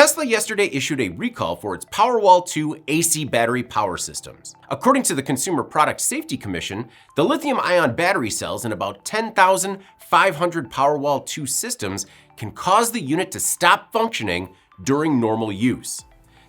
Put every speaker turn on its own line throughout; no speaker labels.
Tesla yesterday issued a recall for its Powerwall 2 AC battery power systems. According to the Consumer Product Safety Commission, the lithium-ion battery cells in about 10,500 Powerwall 2 systems can cause the unit to stop functioning during normal use.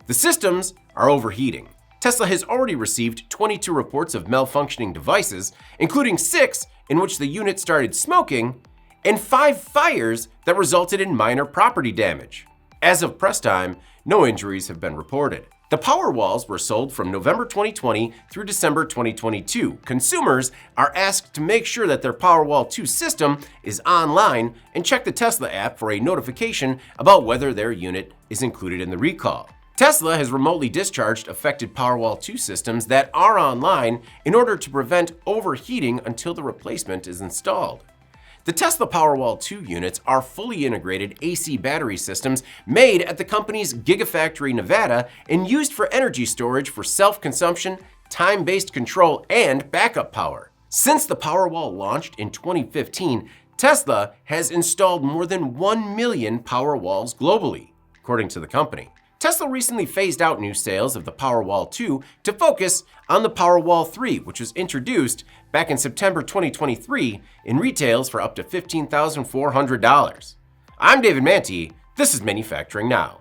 The systems are overheating. Tesla has already received 22 reports of malfunctioning devices, including 6 in which the unit started smoking, and 5 fires that resulted in minor property damage. As of press time, no injuries have been reported. The Powerwalls were sold from November 2020 through December 2022. Consumers are asked to make sure that their Powerwall 2 system is online and check the Tesla app for a notification about whether their unit is included in the recall. Tesla has remotely discharged affected Powerwall 2 systems that are online in order to prevent overheating until the replacement is installed. The Tesla Powerwall 2 units are fully integrated AC battery systems made at the company's Gigafactory, Nevada, and used for energy storage for self-consumption, time-based control, and backup power. Since the Powerwall launched in 2015, Tesla has installed more than 1 million Powerwalls globally, according to the company. Tesla recently phased out new sales of the Powerwall 2 to focus on the Powerwall 3, which was introduced back in September 2023 in retails for up to $15,400. I'm David Manti. This is Manufacturing Now.